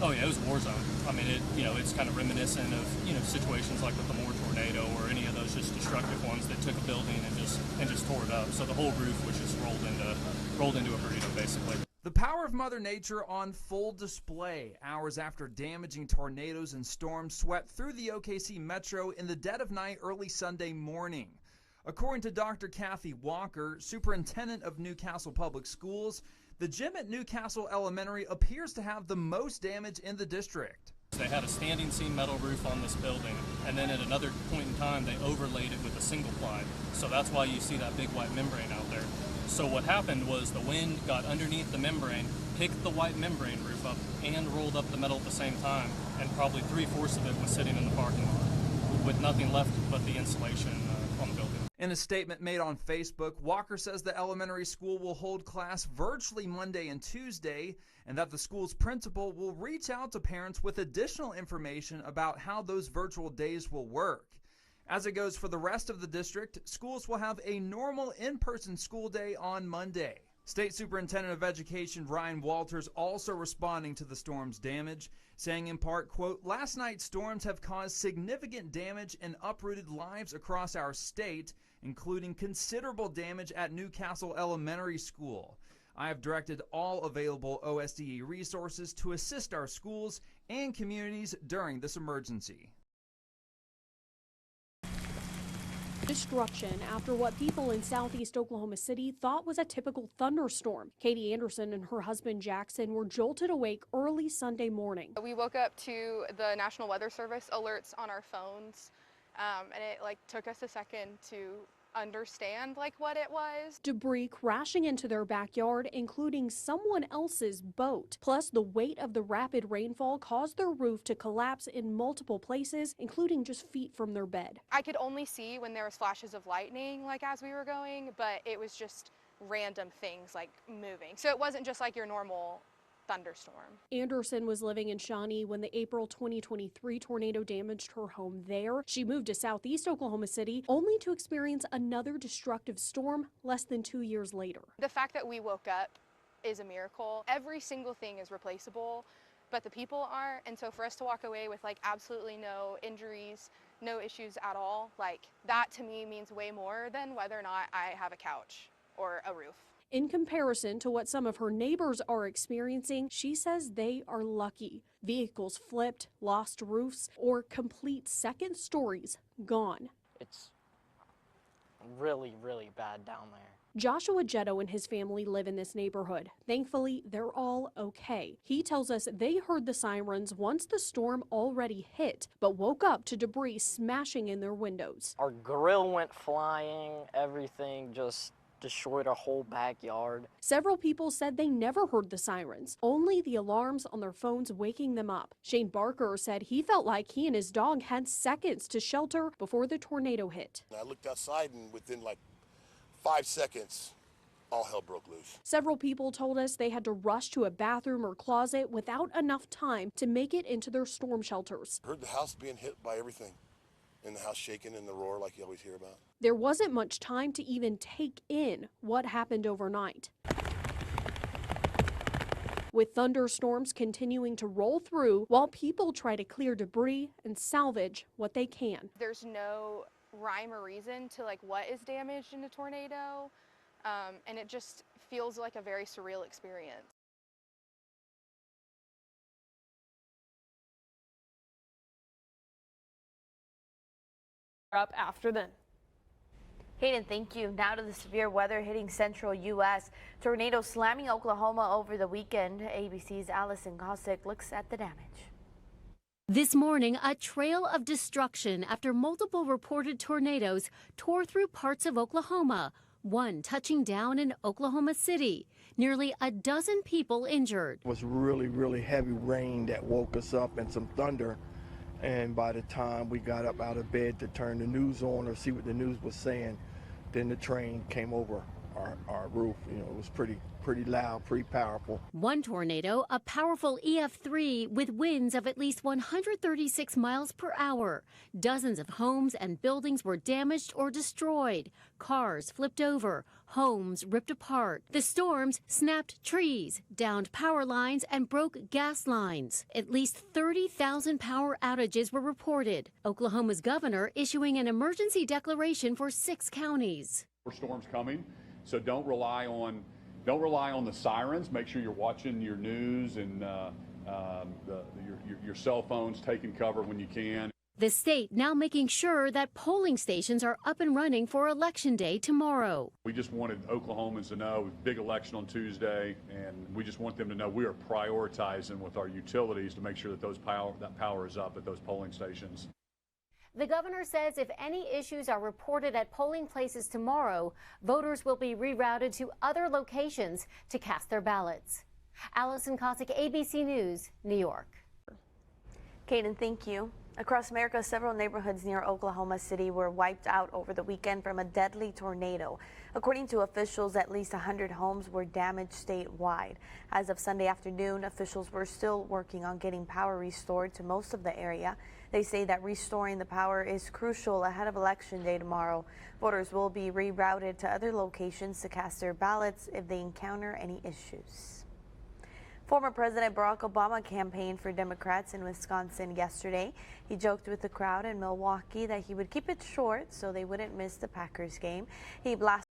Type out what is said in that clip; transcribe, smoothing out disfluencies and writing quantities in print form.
Oh yeah, it was a war zone. I mean, it's kind of reminiscent of, situations like with the Moore tornado or any of those just destructive ones that took a building and just tore it up. So the whole roof was just rolled into a burrito, basically. The power of Mother Nature on full display hours after damaging tornadoes and storms swept through the OKC metro in the dead of night early Sunday morning. According to Dr. Kathy Walker, superintendent of Newcastle Public Schools, the gym at Newcastle Elementary appears to have the most damage in the district. They had a standing seam metal roof on this building, and then at another point in time they overlaid it with a single ply. So that's why you see that big white membrane out there. So what happened was the wind got underneath the membrane, picked the white membrane roof up, and rolled up the metal at the same time, and probably 3/4 of it was sitting in the parking lot with nothing left but the insulation on the building. In a statement made on Facebook, Walker says the elementary school will hold class virtually Monday and Tuesday, and that the school's principal will reach out to parents with additional information about how those virtual days will work. As it goes for the rest of the district, schools will have a normal in-person school day on Monday. State Superintendent of Education Ryan Walters also responding to the storm's damage, saying in part, quote, "Last night's storms have caused significant damage and uprooted lives across our state, including considerable damage at Newcastle Elementary School. I have directed all available OSDE resources to assist our schools and communities during this emergency." Destruction after what people in southeast Oklahoma City thought was a typical thunderstorm. Katie Anderson and her husband Jackson were jolted awake early Sunday morning. We woke up to the National Weather Service alerts on our phones, and it took us a second to understand what it was. Debris crashing into their backyard, including someone else's boat. Plus, the weight of the rapid rainfall caused their roof to collapse in multiple places, including just feet from their bed. I could only see when there was flashes of lightning as we were going, but it was just random things moving. So it wasn't just your normal thunderstorm. Anderson was living in Shawnee when the April 2023 tornado damaged her home there. She moved to southeast Oklahoma City only to experience another destructive storm less than 2 years later. The fact that we woke up is a miracle. Every single thing is replaceable, but the people aren't. And so for us to walk away with absolutely no injuries, no issues at all, that to me means way more than whether or not I have a couch or a roof. In comparison to what some of her neighbors are experiencing, she says they are lucky. Vehicles flipped, lost roofs, or complete second stories gone. It's really, really bad down there. Joshua Jetto and his family live in this neighborhood. Thankfully, they're all okay. He tells us they heard the sirens once the storm already hit, but woke up to debris smashing in their windows. Our grill went flying, everything just destroyed our whole backyard. Several people said they never heard the sirens, only the alarms on their phones waking them up. Shane Barker said he felt like he and his dog had seconds to shelter before the tornado hit. I looked outside and within 5 seconds, all hell broke loose. Several people told us they had to rush to a bathroom or closet without enough time to make it into their storm shelters. I heard the house being hit by everything, and the house shaking and the roar like you always hear about. There wasn't much time to even take in what happened overnight. With thunderstorms continuing to roll through while people try to clear debris and salvage what they can. There's no rhyme or reason to what is damaged in a tornado, and it just feels like a very surreal experience. Up after them. Hayden, thank you. Now to the severe weather hitting central U.S. Tornado slamming Oklahoma over the weekend. ABC's Allison Gossick looks at the damage. This morning, a trail of destruction after multiple reported tornadoes tore through parts of Oklahoma, one touching down in Oklahoma City. Nearly a dozen people injured. It was really, really heavy rain that woke us up and some thunder. And by the time we got up out of bed to turn the news on or see what the news was saying, then the train came over our roof. You know, it was pretty loud, pretty powerful. One tornado, a powerful EF3 with winds of at least 136 miles per hour. Dozens of homes and buildings were damaged or destroyed. Cars flipped over, homes ripped apart. The storms snapped trees, downed power lines, and broke gas lines. At least 30,000 power outages were reported. Oklahoma's governor issuing an emergency declaration for 6 counties. More storms coming, so don't rely on the sirens. Make sure you're watching your news and your cell phones, taking cover when you can. The state now making sure that polling stations are up and running for Election Day tomorrow. We just wanted Oklahomans to know, big election on Tuesday, and we just want them to know we are prioritizing with our utilities to make sure that that power is up at those polling stations. The governor says if any issues are reported at polling places tomorrow, voters will be rerouted to other locations to cast their ballots. Allison Cossack, ABC News, New York. Kaden, thank you. Across America, several neighborhoods near Oklahoma City were wiped out over the weekend from a deadly tornado. According to officials, at least 100 homes were damaged statewide. As of Sunday afternoon, officials were still working on getting power restored to most of the area. They say that restoring the power is crucial ahead of Election Day tomorrow. Voters will be rerouted to other locations to cast their ballots if they encounter any issues. Former President Barack Obama campaigned for Democrats in Wisconsin yesterday. He joked with the crowd in Milwaukee that he would keep it short so they wouldn't miss the Packers game. He blasted